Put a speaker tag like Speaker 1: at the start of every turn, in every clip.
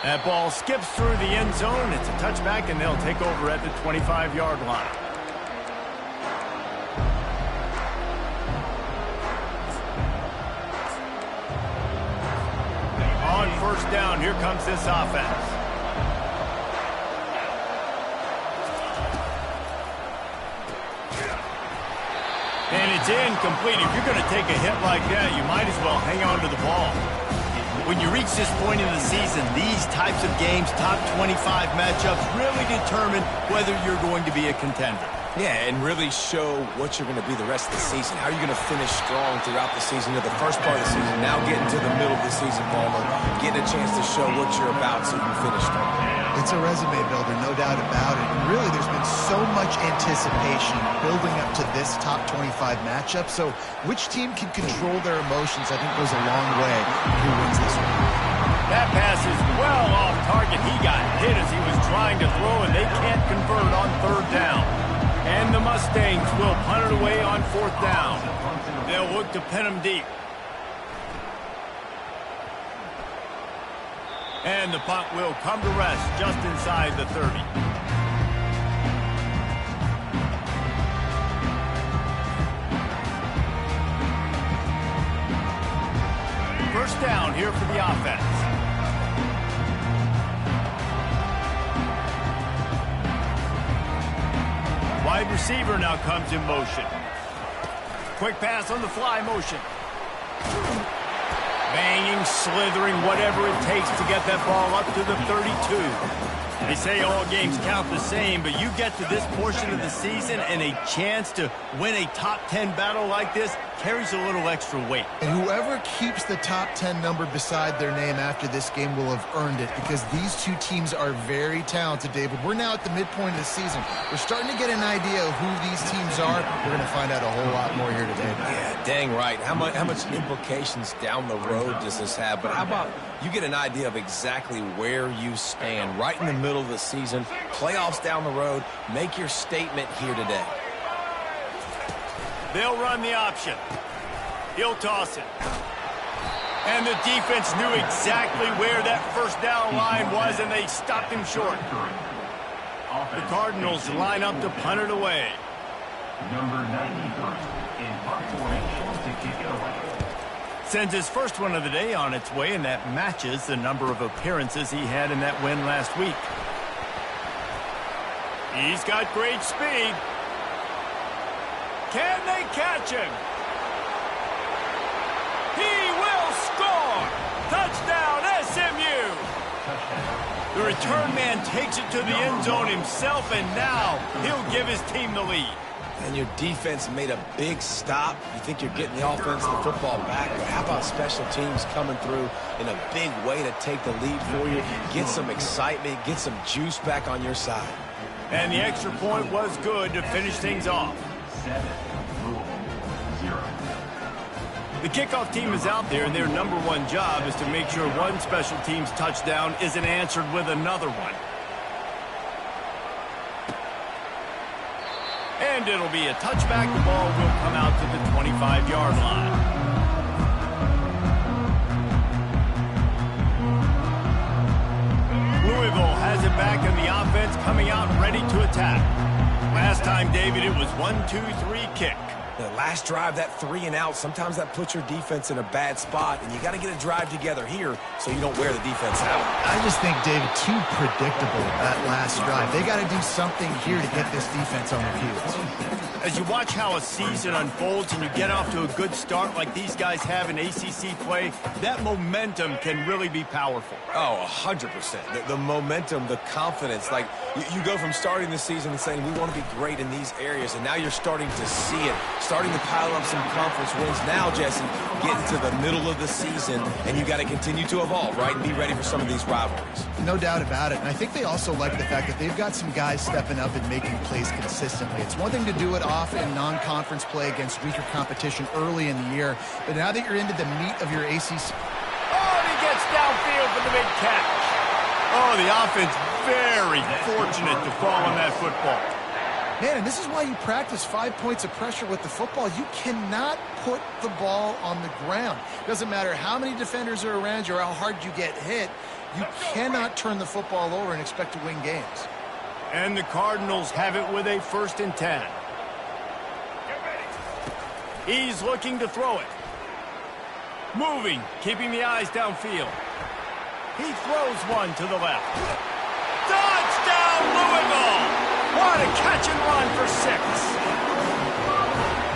Speaker 1: That ball skips through the end zone. It's a touchback, and they'll take over at the 25-yard line. On first down, here comes this offense. And it's incomplete. If you're going to take a hit like that, you might as well hang on to the ball. When you reach this point in the season, these types of games, top 25 matchups, really determine whether you're going to be a contender.
Speaker 2: Yeah, and really show what you're going to be the rest of the season. How are you going to finish strong throughout the season, to the first part of the season, now getting to the middle of the season, Palmer, getting a chance to show what you're about so you can finish strong.
Speaker 3: It's a resume builder, no doubt about it. And really, there's been so much anticipation building up to this top 25 matchup. So which team can control their emotions, I think, goes a long way in who wins this one.
Speaker 1: That pass is well off target. He got hit as he was trying to throw, and they can't convert on third down. And the Mustangs will punt it away on fourth down. They'll look to pin them deep. And the punt will come to rest just inside the 30. First down here for the offense. Wide receiver now comes in motion. Quick pass on the fly motion. Banging, slithering, whatever it takes to get that ball up to the 32. They say all games count the same, but you get to this portion of the season and a chance to win a top 10 battle like this carries a little extra weight.
Speaker 3: And whoever keeps the top 10 number beside their name after this game will have earned it, because these two teams are very talented, David. We're now at the midpoint of the season. We're starting to get an idea of who these teams are. We're going to find out a whole lot more here today.
Speaker 2: Yeah, dang right. How much implications down the road does this have? But how about you get an idea of exactly where you stand right in the middle of the season, playoffs down the road, make your statement here today.
Speaker 1: They'll run the option. He'll toss it. And the defense knew exactly where that first down line was, and they stopped him short. The Cardinals line up to punt it away.
Speaker 4: Number 93 in punt formation to kick it away.
Speaker 1: Sends his first one of the day on its way, and that matches the number of appearances he had in that win last week. He's got great speed. Can they catch him? He will score! Touchdown, SMU! The return man takes it to the end zone himself, and now he'll give his team the lead.
Speaker 2: And your defense made a big stop. You think you're getting the offense and the football back, but how about special teams coming through in a big way to take the lead for you, get some excitement, get some juice back on your side.
Speaker 1: And the extra point was good to finish things off.
Speaker 4: 7, 0.
Speaker 1: The kickoff team is out there, and their number one job is to make sure one special teams touchdown isn't answered with another one. And it'll be a touchback. The ball will come out to the 25-yard line. Louisville has it back in the offense, coming out ready to attack. Last time, David, it was 1-2-3 kick.
Speaker 2: The last drive, that 3 and out, sometimes that puts your defense in a bad spot, and you got to get a drive together here so you don't wear the defense out.
Speaker 3: I just think, David, too predictable, that last drive. They got to do something here to get this defense on their heels.
Speaker 1: As you watch how a season unfolds and you get off to a good start like these guys have in ACC play, that momentum can really be powerful.
Speaker 2: Oh, 100%. The momentum, the confidence. Like, you go from starting the season and saying, we want to be great in these areas, and now you're starting to see it, starting to pile up some conference wins. Now, Jesse, getting to the middle of the season, and you got to continue to evolve, right, and be ready for some of these rivalries.
Speaker 3: No doubt about it. And I think they also like the fact that they've got some guys stepping up and making plays consistently. It's one thing to do it off in non-conference play against weaker competition early in the year, but now that you're into the meat of your ACC...
Speaker 1: Oh, and he gets downfield for the big catch. Oh, the offense very fortunate to fall on that football.
Speaker 3: Man, and this is why you practice 5 points of pressure with the football. You cannot put the ball on the ground. Doesn't matter how many defenders are around you or how hard you get hit. You cannot turn the football over and expect to win games.
Speaker 1: And the Cardinals have it with a 1st and 10. He's looking to throw it. Moving, keeping the eyes downfield. He throws one to the left. Touchdown, Louisville! What a catch and run for 6.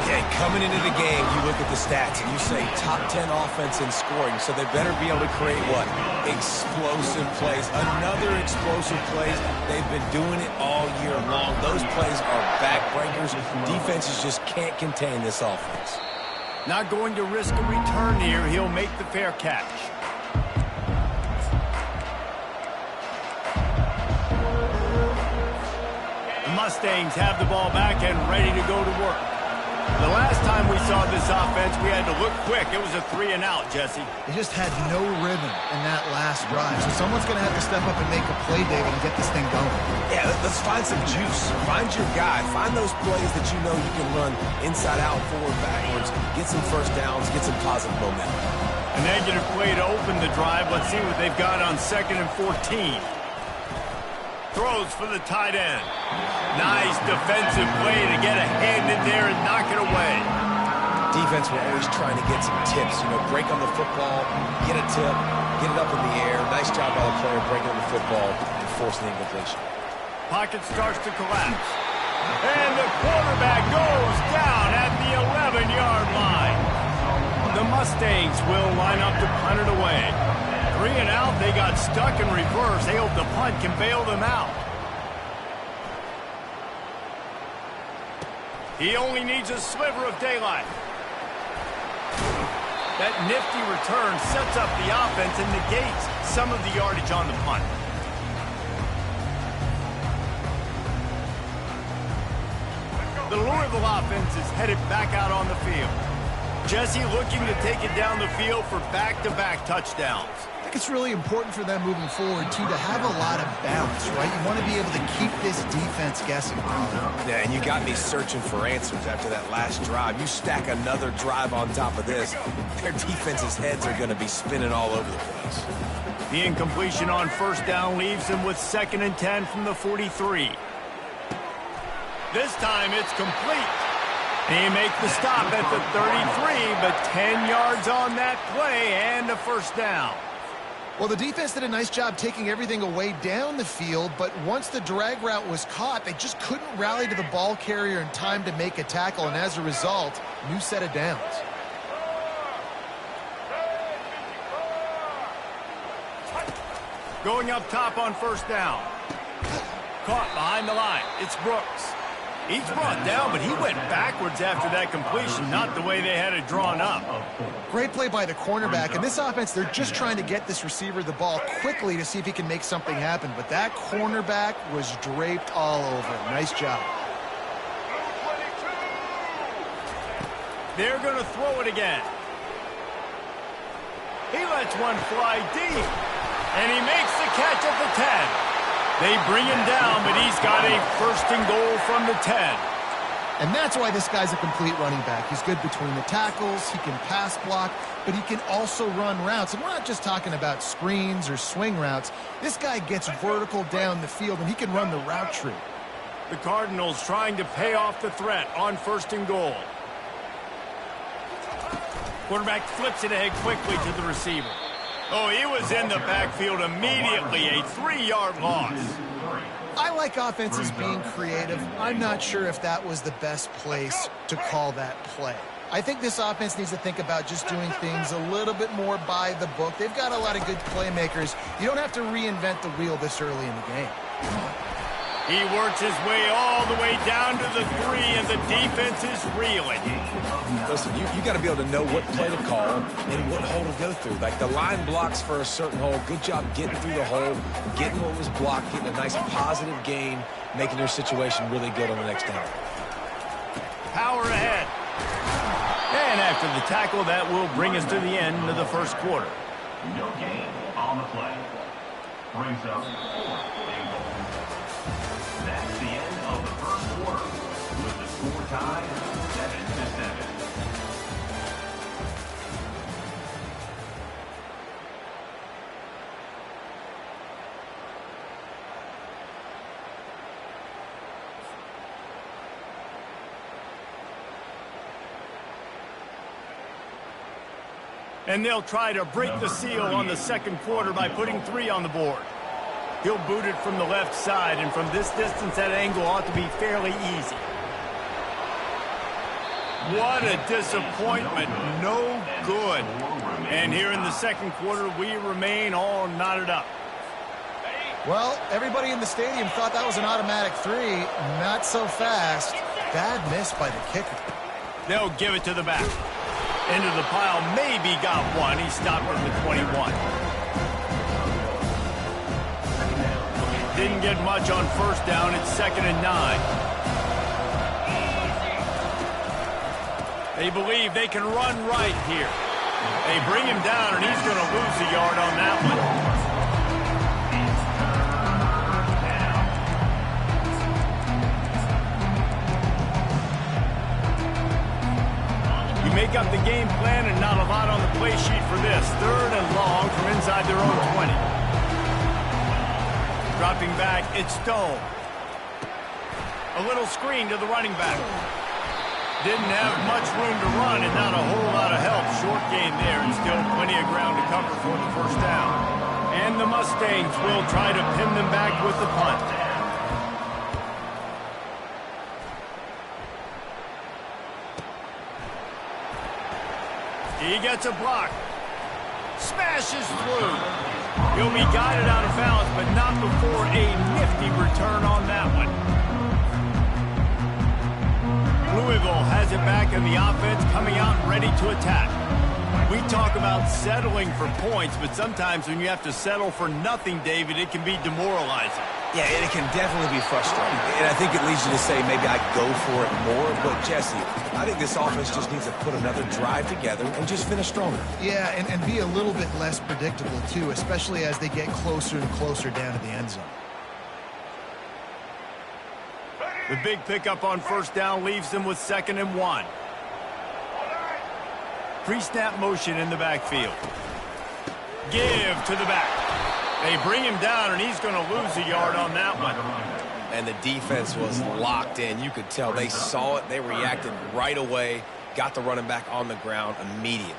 Speaker 2: Yeah, coming into the game, you look at the stats and you say top 10 offense in scoring, so they better be able to create what? Explosive plays. Another explosive plays. They've been doing it all year long. Those plays are backbreakers. Defenses just can't contain this offense.
Speaker 1: Not going to risk a return here. He'll make the fair catch. The Mustangs have the ball back and ready to go to work. The last time we saw this offense, we had to look quick. It was a 3-and-out, Jesse.
Speaker 3: They just had no rhythm in that last drive. So someone's going to have to step up and make a play, David, and get this thing going.
Speaker 2: Yeah, let's find some juice. Find your guy. Find those plays that you know you can run inside out, forward, backwards. Get some first downs. Get some positive momentum.
Speaker 1: A negative play to open the drive. Let's see what they've got on 2nd and 14. Throws for the tight end. Nice defensive play to get a hand in there and knock it away.
Speaker 2: Defense will always trying to get some tips. You know, break on the football, get a tip, get it up in the air. Nice job by the player breaking on the football and forcing the incompletion.
Speaker 1: Pocket starts to collapse. And the quarterback goes down at the 11-yard line. The Mustangs will line up to punt it away. 3-and-out, they got stuck in reverse. They hope the punt can bail them out. He only needs a sliver of daylight. That nifty return sets up the offense and negates some of the yardage on the punt. The Louisville offense is headed back out on the field. Jesse looking to take it down the field for back-to-back touchdowns.
Speaker 3: I think it's really important for them moving forward, too, to have a lot of balance, right? You want to be able to keep this defense guessing.
Speaker 2: Yeah, and you got me searching for answers after that last drive. You stack another drive on top of this, their defense's heads are going to be spinning all over the place.
Speaker 1: The incompletion on 1st down leaves them with 2nd and 10 from the 43. This time it's complete. They make the stop at the 33, but 10 yards on that play and a 1st down.
Speaker 3: Well, the defense did a nice job taking everything away down the field, but once the drag route was caught, they just couldn't rally to the ball carrier in time to make a tackle, and as a result, new set of downs.
Speaker 1: Going up top on 1st down. Caught behind the line. It's Brooks. He's brought down, but he went backwards after that completion, not the way they had it drawn up.
Speaker 3: Great play by the cornerback. And this offense, they're just trying to get this receiver the ball quickly to see if he can make something happen. But that cornerback was draped all over him. Nice job.
Speaker 1: They're going to throw it again. He lets one fly deep, and he makes the catch at the 10. They bring him down, but he's got a 1st and goal from the 10.
Speaker 3: And that's why this guy's a complete running back. He's good between the tackles, he can pass block, but he can also run routes. And we're not just talking about screens or swing routes. This guy gets vertical down the field, and he can run the route tree.
Speaker 1: The Cardinals trying to pay off the threat on 1st and goal. Quarterback flips it ahead quickly to the receiver. Oh, he was in the backfield immediately, a 3-yard loss.
Speaker 3: I like offenses being creative. I'm not sure if that was the best place to call that play. I think this offense needs to think about just doing things a little bit more by the book. They've got a lot of good playmakers. You don't have to reinvent the wheel this early in the game.
Speaker 1: He works his way all the way down to the 3, and the defense is reeling.
Speaker 2: Listen, you got to be able to know what play to call and what hole to go through. Like the line blocks for a certain hole. Good job getting through the hole, getting what was blocked, getting a nice positive gain, making your situation really good on the next down.
Speaker 1: Power ahead. And after the tackle, that will bring us to the end of the 1st quarter.
Speaker 4: No gain on the play. Brings up 4th and goal. That's the end of the 1st quarter.
Speaker 1: And they'll try to break the seal on the second quarter by putting 3 on the board. He'll boot it from the left side, and from this distance, that angle ought to be fairly easy. What a disappointment. No good. And here in the second quarter, we remain all knotted up.
Speaker 3: Well, everybody in the stadium thought that was an automatic 3. Not so fast. Bad miss by the kicker.
Speaker 1: They'll give it to the back. Into the pile, maybe got one. He stopped at the 21. Didn't get much on first down. It's 2nd and 9. They believe they can run right here. They bring him down, and he's going to lose a yard on that one. You make up the game plan and not a lot on the play sheet for this. 3rd and long from inside their own 20. Dropping back, it's Stone. A little screen to the running back. Didn't have much room to run and not a whole lot of help. Short gain there and still plenty of ground to cover for the first down. And the Mustangs will try to pin them back with the punt. He gets a block. Smashes through. He'll be guided out of bounds, but not before a nifty return on that one. Louisville has it back in the offense, coming out and ready to attack. We talk about settling for points, but sometimes when you have to settle for nothing, David, it can be demoralizing.
Speaker 2: Yeah, and it can definitely be frustrating. And I think it leads you to say maybe I go for it more. But, Jesse, I think this offense just needs to put another drive together and just finish stronger.
Speaker 3: Yeah, and be a little bit less predictable, too, especially as they get closer and closer down to the end zone.
Speaker 1: The big pickup on first down leaves them with 2nd and 1. Pre-snap motion in the backfield. Give to the back. They bring him down, and he's going to lose a yard on that one.
Speaker 2: And the defense was locked in. You could tell they saw it. They reacted right away. Got the running back on the ground immediately.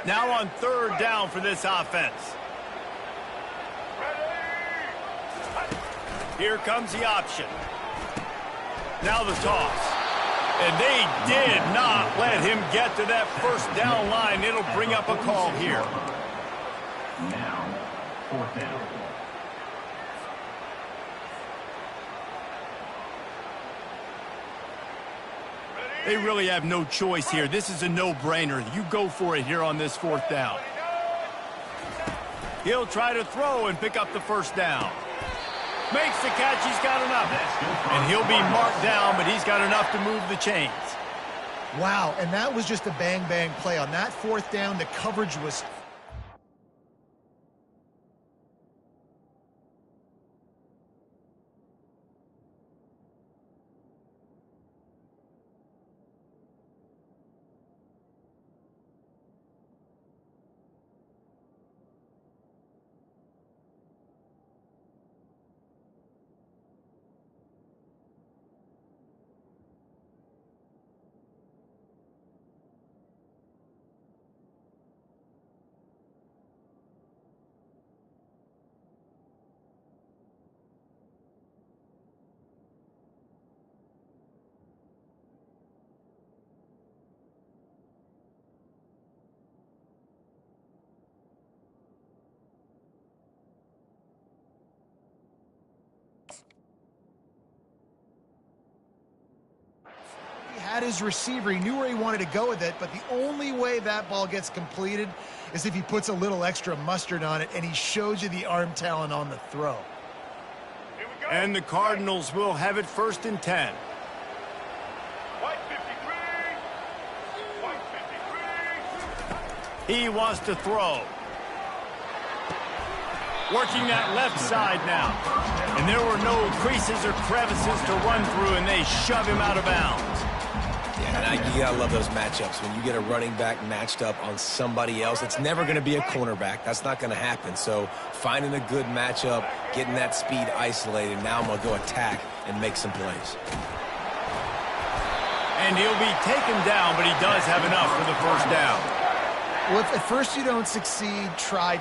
Speaker 1: Now on 3rd down for this offense. Here comes the option. Now the toss. And they did not let him get to that first down line. It'll bring up a call here.
Speaker 4: Now, 4th down.
Speaker 1: They really have no choice here. This is a no-brainer. You go for it here on this 4th down. He'll try to throw and pick up the first down. Makes the catch. He's got enough. And he'll be marked down, but he's got enough to move the chains.
Speaker 3: Wow, and that was just a bang-bang play. On that 4th down, the coverage was... Had his receiver, he knew where he wanted to go with it, but the only way that ball gets completed is if he puts a little extra mustard on it, and he shows you the arm talent on the throw.
Speaker 1: And the Cardinals will have it 1st and 10. He wants to throw. Working that left side now. And there were no creases or crevices to run through, and they shove him out of bounds.
Speaker 2: Yeah, and you gotta love those matchups. When you get a running back matched up on somebody else, it's never going to be a cornerback. That's not going to happen. So finding a good matchup, getting that speed isolated, now I'm going to go attack and make some plays.
Speaker 1: And he'll be taken down, but he does have enough for the first down.
Speaker 3: Well, if at first you don't succeed, try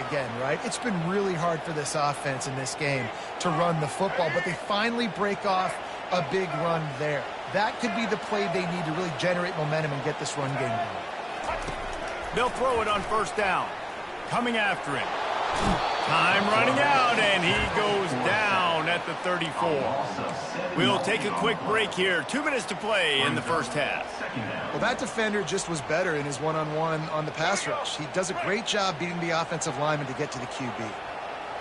Speaker 3: again, right? It's been really hard for this offense in this game to run the football, but they finally break off a big run there. That could be the play they need to really generate momentum and get this run game going.
Speaker 1: They'll throw it on first down. Coming after him. Time running out, and he goes down at the 34. We'll take a quick break here. 2 minutes to play in the first half.
Speaker 3: Well, that defender just was better in his one-on-one on the pass rush. He does a great job beating the offensive lineman to get to the QB.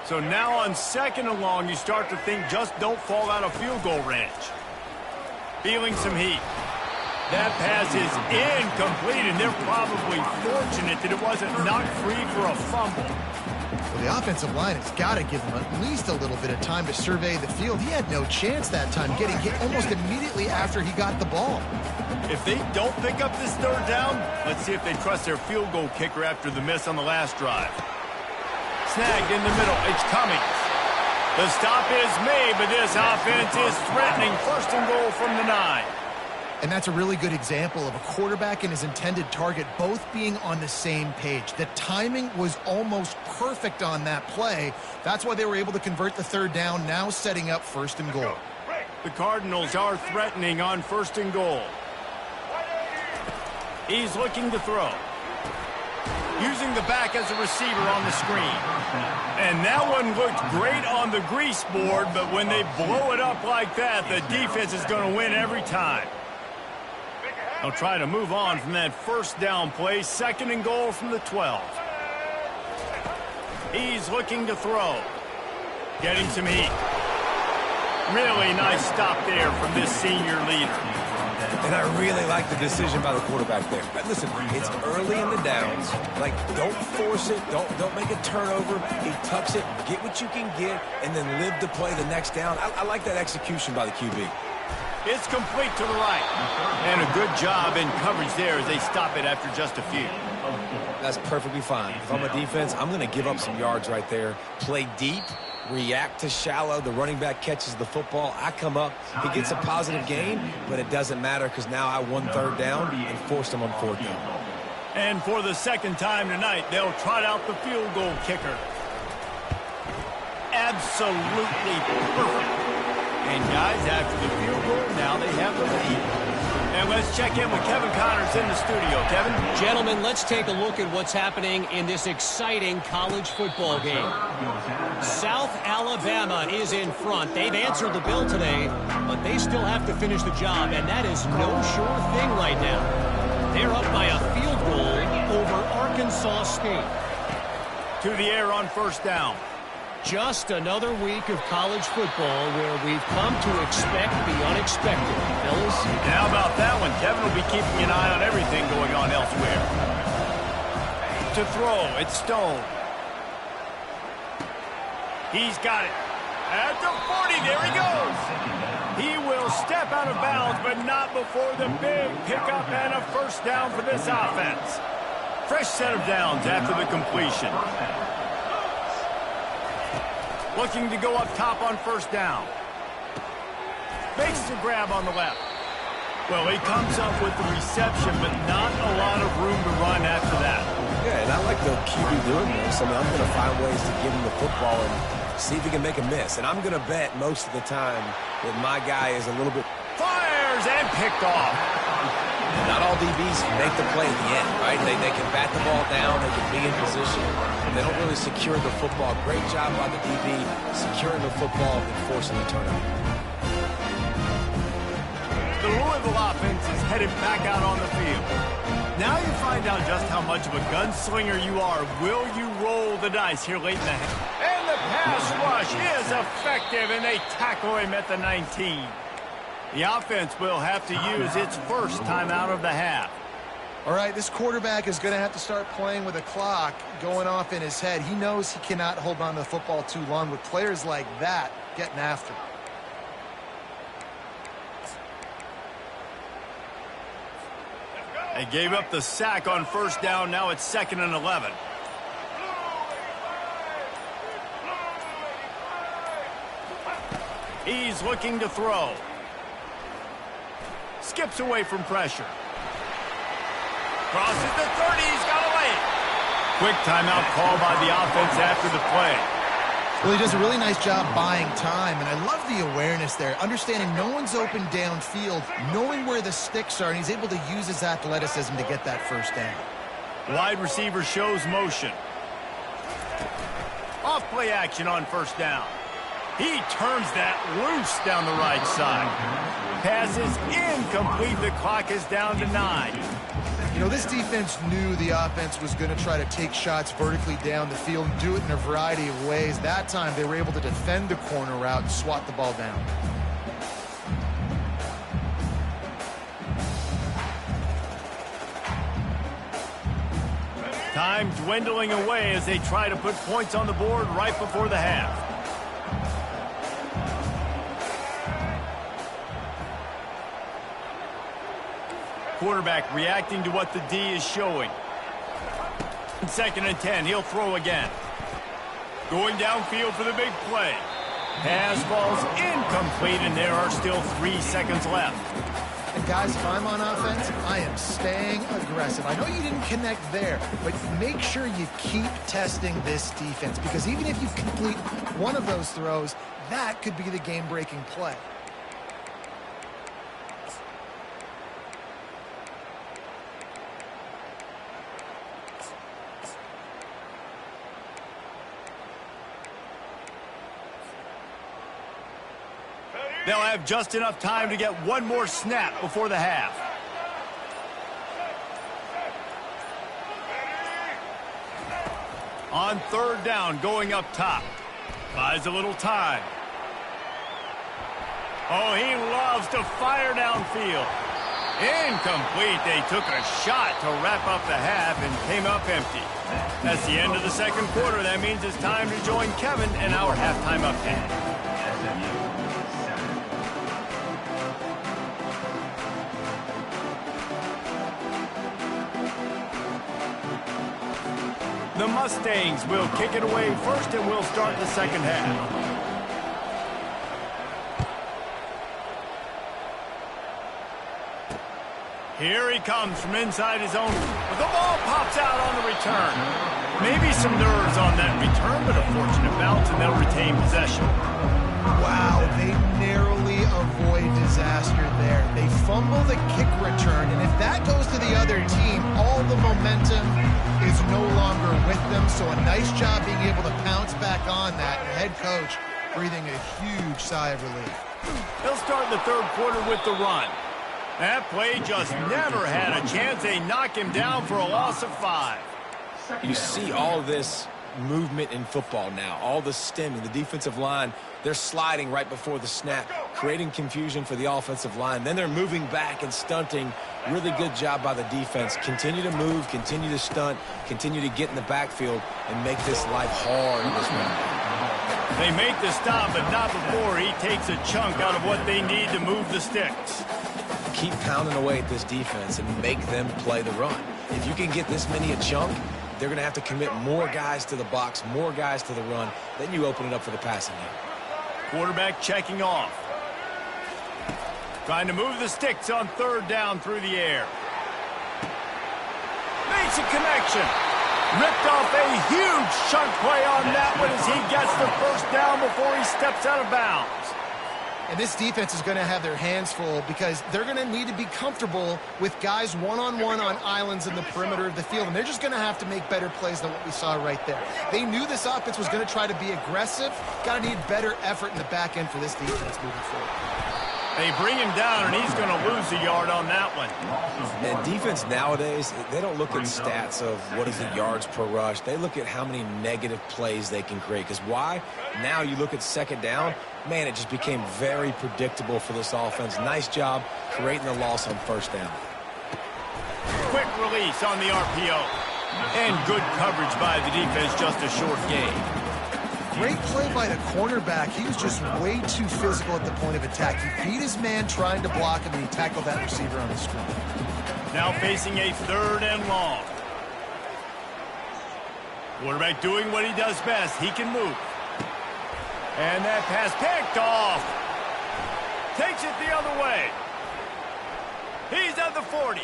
Speaker 1: So now on 2nd and long, you start to think just don't fall out of field goal range. Feeling some heat. That pass is incomplete, and they're probably fortunate that it wasn't knocked free for a fumble.
Speaker 3: Well, the offensive line has got to give him at least a little bit of time to survey the field. He had no chance that time, getting hit almost immediately after he got the ball.
Speaker 1: If they don't pick up this 3rd down, let's see if they trust their field goal kicker after the miss on the last drive. Snagged in the middle. It's coming. The stop is made, but this offense is threatening 1st and goal from the 9.
Speaker 3: And that's a really good example of a quarterback and his intended target both being on the same page. The timing was almost perfect on that play. That's why they were able to convert the 3rd down, now setting up 1st and goal.
Speaker 1: The Cardinals are threatening on 1st and goal. He's looking to throw. Using the back as a receiver on the screen. And that one looked great on the grease board, but when they blow it up like that, the defense is going to win every time. They'll try to move on from that 1st down play. 2nd and goal from the 12. He's looking to throw. Getting some heat. Really nice stop there from this senior leader.
Speaker 2: And I really like the decision by the quarterback there. Listen, it's early in the downs. Like, don't force it. Don't make a turnover. He tucks it, get what you can get, and then live to play the next down. I like that execution by the QB.
Speaker 1: It's complete to the right. And a good job in coverage there as they stop it after just a few.
Speaker 2: That's perfectly fine. If I'm a defense, I'm going to give up some yards right there. Play deep, react to shallow. The running back catches the football. I come up. He gets a positive gain, but it doesn't matter because now I won 3rd down and forced him on 4th down.
Speaker 1: And for the 2nd time tonight, they'll trot out the field goal kicker. Absolutely perfect. And guys, after the field goal, now they have the lead. And let's check in with Kevin Connors in the studio. Kevin?
Speaker 5: Gentlemen, let's take a look at what's happening in this exciting college football game. South Alabama is in front. They've answered the bell today, but they still have to finish the job, and that is no sure thing right now. They're up by a field goal over Arkansas State.
Speaker 1: To the air on 1st down.
Speaker 5: Just another week of college football where we've come to expect the unexpected. Fellas?
Speaker 1: And how about that one? Kevin will be keeping an eye on everything going on elsewhere. To throw, it's Stone. He's got it. At the 40, there he goes. He will step out of bounds, but not before the big pickup and a 1st down for this offense. Fresh set of downs after the completion. Looking to go up top on 1st down. Makes the grab on the left. Well, he comes up with the reception, but not a lot of room to run after that.
Speaker 2: Yeah, and I like the QB doing this. I mean, I'm going to find ways to give him the football and see if he can make a miss. And I'm going to bet most of the time that my guy is a little bit...
Speaker 1: Fires and picked off.
Speaker 2: Not all DBs make the play at the end, right? They can bat the ball down, they can be in position. They don't really secure the football. Great job by the DB securing the football and forcing the turnover.
Speaker 1: The Louisville offense is headed back out on the field. Now you find out just how much of a gunslinger you are. Will you roll the dice here late in the half? And the pass rush is effective, and they tackle him at the 19. The offense will have to use its 1st timeout of the half.
Speaker 3: All right, this quarterback is going to have to start playing with a clock going off in his head. He knows he cannot hold on to the football too long with players like that getting after him.
Speaker 1: They gave up the sack on 1st down. Now it's 2nd and 11. He's looking to throw. Skips away from pressure. Crosses the 30. He's got a lane. Quick timeout call by the offense after the play.
Speaker 3: Well, he does a really nice job buying time, and I love the awareness there. Understanding no one's open downfield, knowing where the sticks are, and he's able to use his athleticism to get that first down.
Speaker 1: Wide receiver shows motion. Off play action on first down. He turns that loose down the right side. Pass is incomplete. The clock is down to 9.
Speaker 3: You know, this defense knew the offense was going to try to take shots vertically down the field and do it in a variety of ways. That time, they were able to defend the corner route and swat the ball down.
Speaker 1: Time dwindling away as they try to put points on the board right before the half. Quarterback reacting to what the D is showing. 2nd and 10, he'll throw again. Going downfield for the big play. Pass falls incomplete, and there are still 3 seconds left.
Speaker 3: And guys, if I'm on offense, I am staying aggressive. I know you didn't connect there, but make sure you keep testing this defense, because even if you complete one of those throws, that could be the game-breaking play.
Speaker 1: They'll have just enough time to get one more snap before the half. On 3rd down, going up top. Buys a little time. Oh, he loves to fire downfield. Incomplete. They took a shot to wrap up the half and came up empty. That's the end of the 2nd quarter. That means it's time to join Kevin in our halftime update. The Mustangs will kick it away first, and we'll start the 2nd half. Here he comes from inside his own. But the ball pops out on the return. Maybe some nerves on that return, but a fortunate bounce, and they'll retain possession.
Speaker 3: Wow, they narrowly avoid disaster there. They fumble the kick return, and if that goes to the other team, all the momentum is no longer with them. So a nice job being able to pounce back on that. And head coach breathing a huge sigh of relief.
Speaker 1: They'll start the 3rd quarter with the run. That play just never had a chance. They knock him down for a loss of 5.
Speaker 2: You see all this movement in football now, all the stemming, the defensive line, they're sliding right before the snap, creating confusion for the offensive line. Then they're moving back and stunting. Really good job by the defense. Continue to move, continue to stunt, continue to get in the backfield and make this life hard in this round.
Speaker 1: They make the stop, but not before he takes a chunk out of what they need to move the sticks.
Speaker 2: Keep pounding away at this defense and make them play the run. If you can get this many a chunk, they're going to have to commit more guys to the box, more guys to the run. Then you open it up for the passing game.
Speaker 1: Quarterback checking off. Trying to move the sticks on 3rd down through the air. Makes a connection. Ripped off a huge chunk play on that one as he gets the 1st down before he steps out of bounds.
Speaker 3: And this defense is going to have their hands full because they're going to need to be comfortable with guys one-on-one on islands in the perimeter of the field. And they're just going to have to make better plays than what we saw right there. They knew this offense was going to try to be aggressive. Got to need better effort in the back end for this defense moving forward.
Speaker 1: They bring him down, and he's going to lose a yard on that one.
Speaker 2: And defense nowadays, they don't look at stats of what is the yards per rush. They look at how many negative plays they can create. Because why? Now you look at 2nd down, man, it just became very predictable for this offense. Nice job creating the loss on 1st down.
Speaker 1: Quick release on the RPO. And good coverage by the defense, just a short gain.
Speaker 3: Great play by the cornerback. He was just way too physical at the point of attack. He beat his man trying to block him, and he tackled that receiver on the screen.
Speaker 1: Now facing a 3rd and long. Quarterback doing what he does best. He can move. And that pass picked off. Takes it the other way. He's at the 40.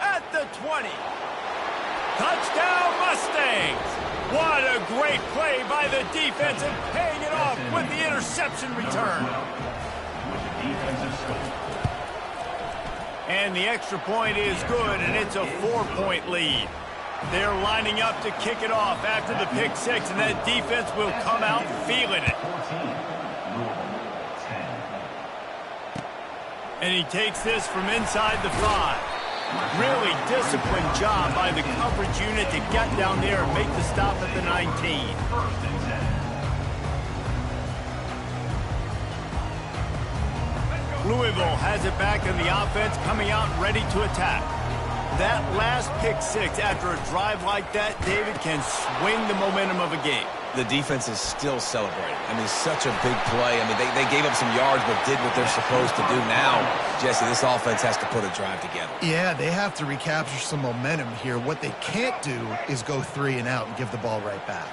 Speaker 1: At the 20. Touchdown Mustangs! What a great play by the defense and paying it off with the interception return. And the extra point is good, and it's a 4-point lead. They're lining up to kick it off after the pick six, and that defense will come out feeling it. And he takes this from inside the 5. Really disciplined job by the coverage unit to get down there and make the stop at the 19. Louisville has it back in the offense, coming out ready to attack. That last pick six after a drive like that, David, can swing the momentum of a game.
Speaker 2: The defense is still celebrating. I mean, such a big play. I mean, they gave up some yards but did what they're supposed to do. Now, Jesse, this offense has to put a drive together.
Speaker 3: Yeah, they have to recapture some momentum here. What they can't do is go 3 and out and give the ball right back.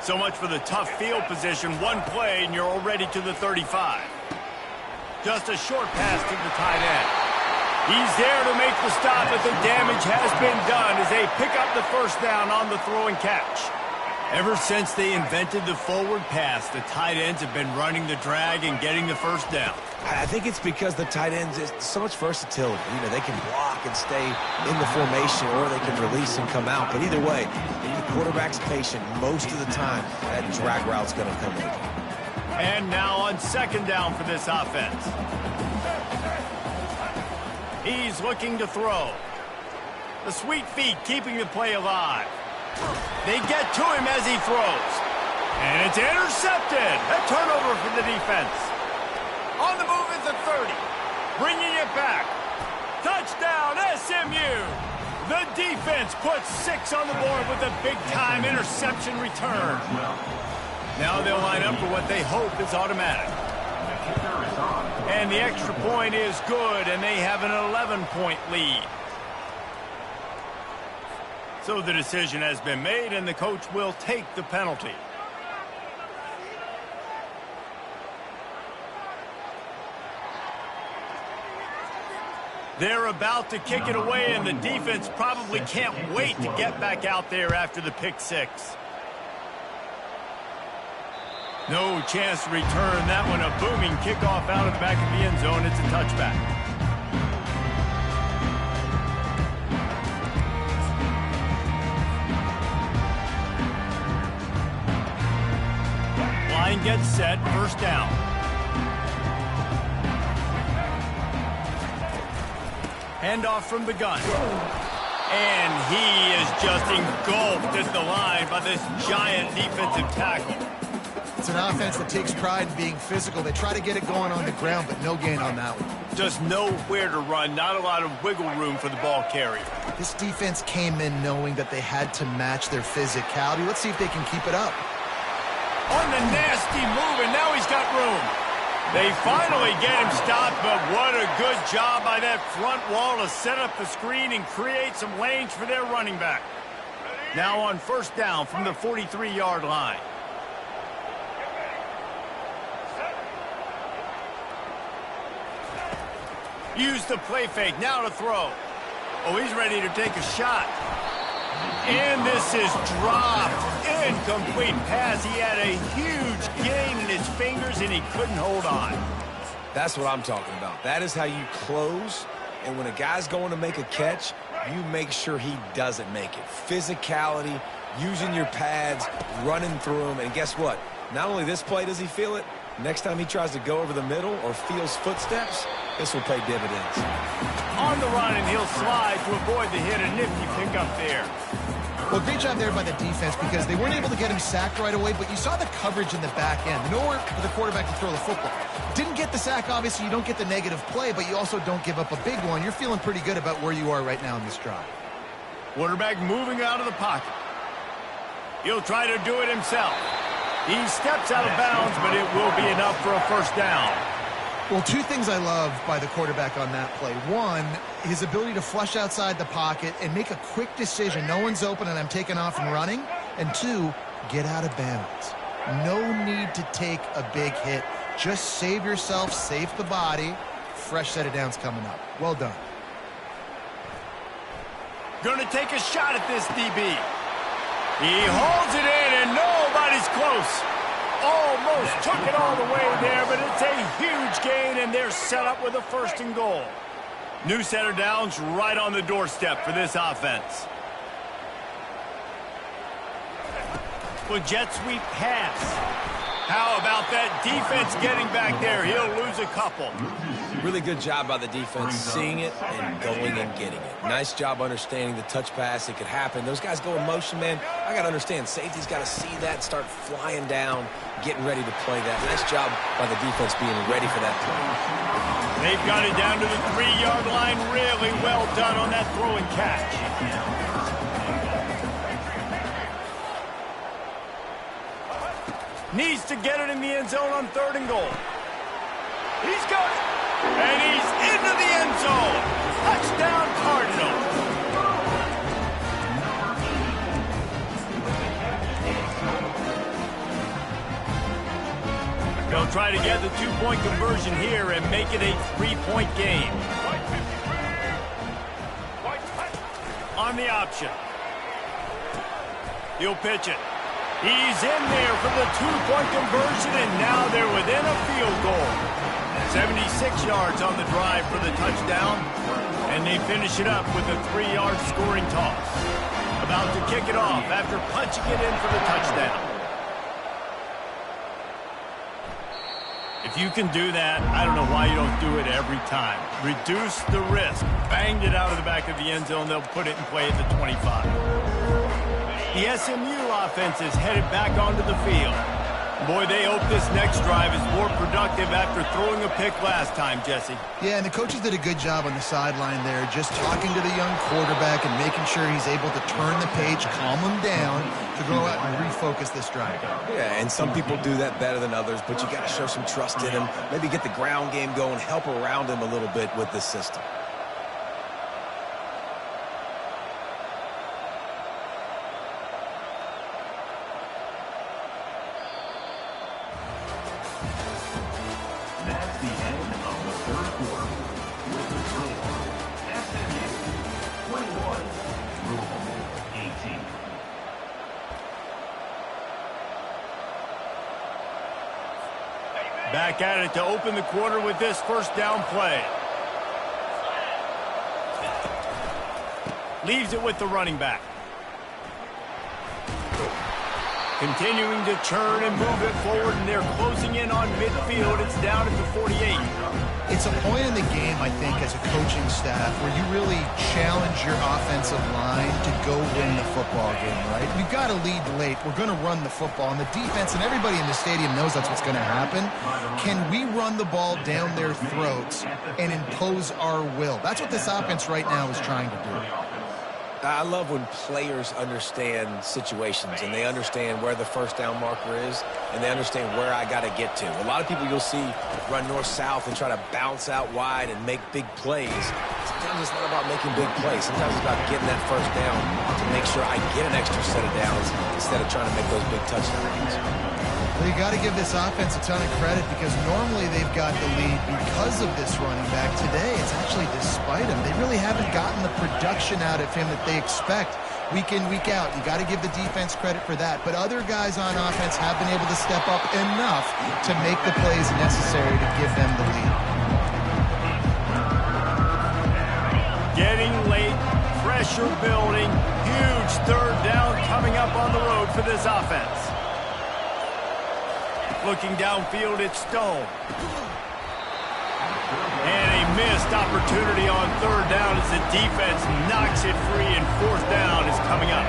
Speaker 1: So much for the tough field position. One play and you're already to the 35. Just a short pass to the tight end. He's there to make the stop, but the damage has been done as they pick up the first down on the throw and catch. Ever since they invented the forward pass, the tight ends have been running the drag and getting the first down.
Speaker 2: I think it's because the tight ends is so much versatility. You know, they can block and stay in the formation, or they can release and come out. But either way, if the quarterback's patient most of the time, that drag route's going to come in.
Speaker 1: And now on second down for this offense. He's looking to throw. The sweet feet keeping the play alive. They get to him as he throws. And it's intercepted. A turnover for the defense. On the move is the 30. Bringing it back. Touchdown, SMU. The defense puts 6 on the board with a big-time interception return. Now they'll line up for what they hope is automatic. And the extra point is good, and they have an 11-point lead. So the decision has been made, and the coach will take the penalty. They're about to kick it away, and the defense probably can't wait to get back out there after the pick six. No chance to return that one. A booming kickoff out of the back of the end zone. It's a touchback. Line gets set. First down. Handoff from the gun. And he is just engulfed at the line by this giant defensive tackle.
Speaker 3: It's an offense that takes pride in being physical. They try to get it going on the ground, but no gain on that one.
Speaker 1: Just nowhere to run. Not a lot of wiggle room for the ball carrier.
Speaker 3: This defense came in knowing that they had to match their physicality. Let's see if they can keep it up.
Speaker 1: On the nasty move, and now he's got room. They finally get him stopped, but what a good job by that front wall to set up the screen and create some lanes for their running back. Now on first down from the 43-yard line. Use the play fake, now to throw. Oh, he's ready to take a shot. And this is dropped. Incomplete pass. He had a huge gain in his fingers, and he couldn't hold on.
Speaker 2: That's what I'm talking about. That is how you close. And when a guy's going to make a catch, you make sure he doesn't make it. Physicality, using your pads, running through them. And guess what? Not only this play does he feel it, next time he tries to go over the middle or feels footsteps, this will pay dividends.
Speaker 1: On the run, and he'll slide to avoid the hit. A nifty pickup there.
Speaker 3: Well, great job there by the defense because they weren't able to get him sacked right away, but you saw the coverage in the back end. Nowhere for the quarterback to throw the football. Didn't get the sack, obviously. You don't get the negative play, but you also don't give up a big one. You're feeling pretty good about where you are right now in this drive.
Speaker 1: Quarterback moving out of the pocket. He'll try to do it himself. He steps out of bounds, but it will be enough for a first down.
Speaker 3: Well, two things I love by the quarterback on that play. One, his ability to flush outside the pocket and make a quick decision. No one's open and I'm taking off and running. And two, get out of bounds. No need to take a big hit. Just save yourself, save the body, fresh set of downs coming up. Well done.
Speaker 1: Gonna take a shot at this DB. He holds it in, and nobody's close. Almost took it all the way there, but it's a huge gain, and they're set up with a 1st and goal. New set of downs right on the doorstep for this offense. With jet sweep pass. How about that defense getting back there? He'll lose a couple.
Speaker 2: Really good job by the defense, seeing it and going and getting it. Nice job understanding the touch pass. It could happen. Those guys go in motion, man. I got to understand, safety's got to see that, start flying down, getting ready to play that. Nice job by the defense being ready for that play.
Speaker 1: They've got it down to the 3-yard line. Really well done on that throw and catch. Needs to get it in the end zone on 3rd and goal. He's got it. And he's into the end zone. Touchdown, Cardinals. They'll try to get the 2-point conversion here and make it a 3-point game. On the option. He'll pitch it. He's in there for the 2-point conversion, and now they're within a field goal. 76 yards on the drive for the touchdown, and they finish it up with a 3-yard scoring toss. About to kick it off after punching it in for the touchdown. If you can do that, I don't know why you don't do it every time. Reduce the risk. Banged it out of the back of the end zone. They'll put it in play at the 25. The SMU offense is headed back onto the field. Boy, they hope this next drive is more productive after throwing a pick last time, Jesse.
Speaker 3: Yeah, and the coaches did a good job on the sideline there, just talking to the young quarterback and making sure he's able to turn the page, calm him down, to go out and refocus this drive.
Speaker 2: Yeah, and some people do that better than others, but you got to show some trust in him, maybe get the ground game going, help around him a little bit with this system.
Speaker 4: That's the end of the 3rd quarter. With the score, SMU 21, Louisville 18.
Speaker 1: Back at it to open the quarter with this 1st down play. Leaves it with the running back. Continuing to churn and move it forward, and they're closing in on midfield. It's down at the 48.
Speaker 3: It's a point in the game, I think, as a coaching staff, where you really challenge your offensive line to go win the football game, right? We've got to lead late. We're going to run the football, and the defense and everybody in the stadium knows that's what's going to happen. Can we run the ball down their throats and impose our will? That's what this offense right now is trying to do.
Speaker 2: I love when players understand situations and they understand where the 1st down marker is and they understand where I got to get to. A lot of people you'll see run north-south and try to bounce out wide and make big plays. Sometimes it's not about making big plays. Sometimes it's about getting that 1st down to make sure I get an extra set of downs instead of trying to make those big touchdowns.
Speaker 3: Well, you got to give this offense a ton of credit because normally they've got the lead because of this running back. Today, it's actually despite him. They really haven't gotten the production out of him that they expect week in, week out. You got to give the defense credit for that. But other guys on offense have been able to step up enough to make the plays necessary to give them the lead.
Speaker 1: Getting late, pressure building, huge 3rd down coming up on the road for this offense. Looking downfield, it's Stone. And a missed opportunity on 3rd down as the defense knocks it free, and 4th down is coming up.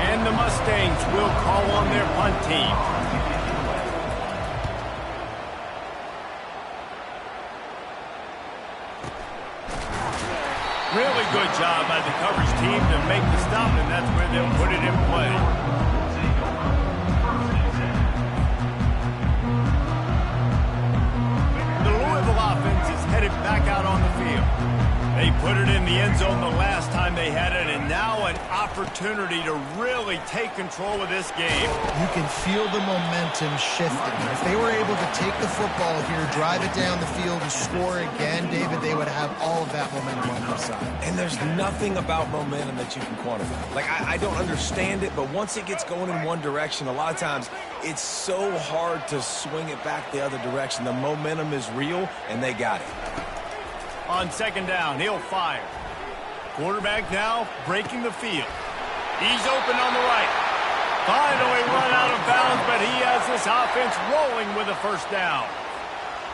Speaker 1: And the Mustangs will call on their punt team. Really good job by the coverage team to make the stop, and that's where they'll put it in play. Offense is headed back out on the field. They put it in the end zone the last time they had it, and now an opportunity to really take control of this game.
Speaker 3: You can feel the momentum shifting. If they were able to take the football here, drive it down the field, and score again, David, they would have all of that momentum on their side.
Speaker 2: And there's nothing about momentum that you can quantify. Like, I don't understand it, but once it gets going in one direction, a lot of times it's so hard to swing it back the other direction. The momentum is real, and they got it.
Speaker 1: On second down, he'll fire. Quarterback now breaking the field. He's open on the right. Finally run out of bounds, but he has this offense rolling with a first down.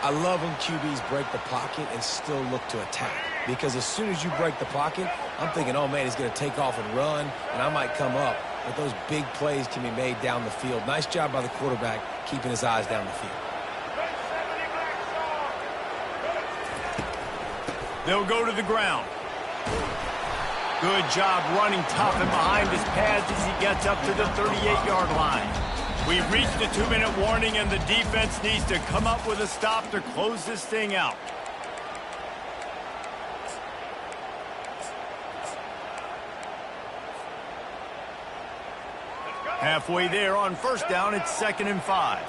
Speaker 2: I love when QBs break the pocket and still look to attack. Because as soon as you break the pocket, I'm thinking, oh, man, he's going to take off and run, and I might come up. But those big plays can be made down the field. Nice job by the quarterback keeping his eyes down the field.
Speaker 1: They'll go to the ground. Good job running tough and behind his pads as he gets up to the 38-yard line. We've reached the 2-minute warning, and the defense needs to come up with a stop to close this thing out. Halfway there on first down, it's 2nd and 5.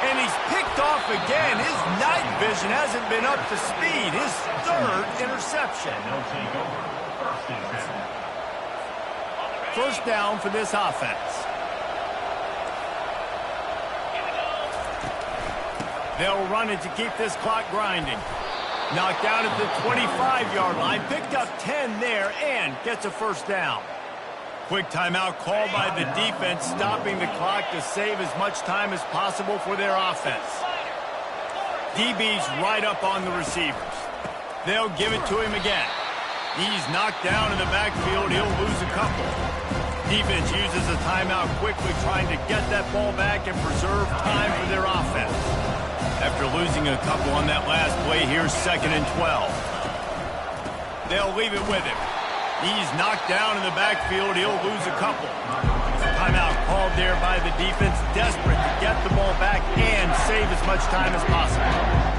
Speaker 1: And he's picked off again. His night vision hasn't been up to speed. His 3rd interception. First down for this offense. They'll run it to keep this clock grinding. Knocked down at the 25-yard line. Picked up 10 there and gets a first down. Quick timeout called by the defense, stopping the clock to save as much time as possible for their offense. DB's right up on the receivers. They'll give it to him again. He's knocked down in the backfield. He'll lose a couple. Defense uses a timeout quickly, trying to get that ball back and preserve time for their offense. After losing a couple on that last play, here's 2nd and 12. They'll leave it with him. He's knocked down in the backfield. He'll lose a couple. Timeout called there by the defense, desperate to get the ball back and save as much time as possible.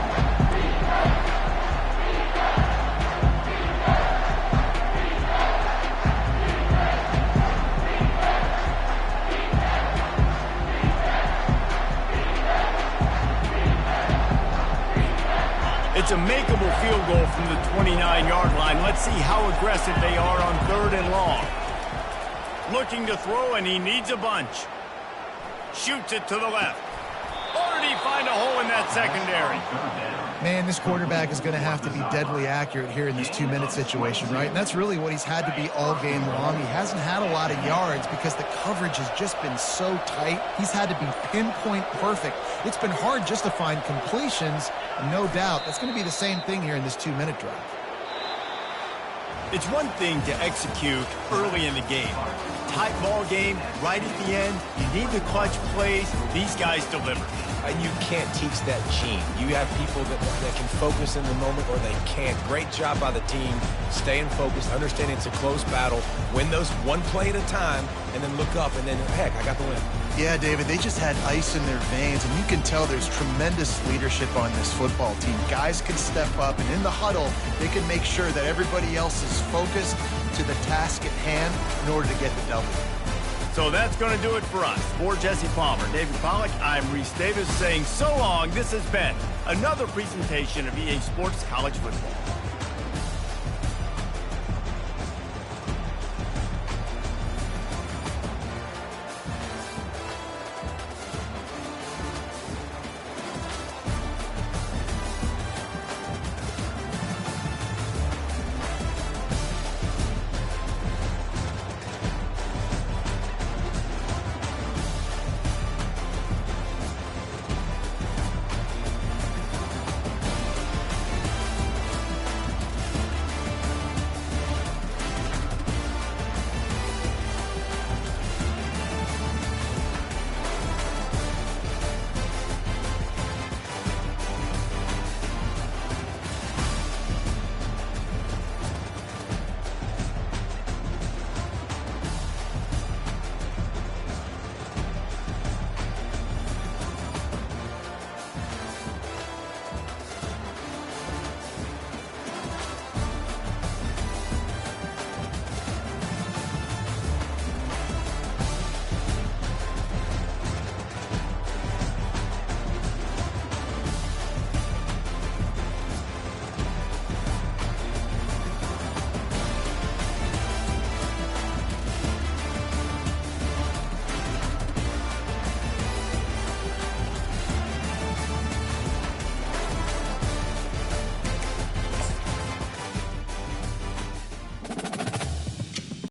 Speaker 1: It's a makeable field goal from the 29-yard line. Let's see how aggressive they are on 3rd and long. Looking to throw, and he needs a bunch. Shoots it to the left. Or did he find a hole in that secondary?
Speaker 3: Man, this quarterback is going to have to be deadly accurate here in this 2-minute situation, right? And that's really what he's had to be all game long. He hasn't had a lot of yards because the coverage has just been so tight. He's had to be pinpoint perfect. It's been hard just to find completions, no doubt. That's going to be the same thing here in this 2-minute drive.
Speaker 1: It's one thing to execute early in the game. Tight ball game, right at the end. You need the clutch plays. These guys deliver.
Speaker 2: And you can't teach that gene. You have people that can focus in the moment or they can't. Great job by the team, staying focused, understanding it's a close battle, win those one play at a time, and then look up, and then, heck, I got the win.
Speaker 3: Yeah, David, they just had ice in their veins, and you can tell there's tremendous leadership on this football team. Guys can step up, and in the huddle, they can make sure that everybody else is focused to the task at hand in order to get the W.
Speaker 1: So that's going to do it for us. For Jesse Palmer, David Pollack, I'm Reese Davis saying so long. This has been another presentation of EA Sports College Football.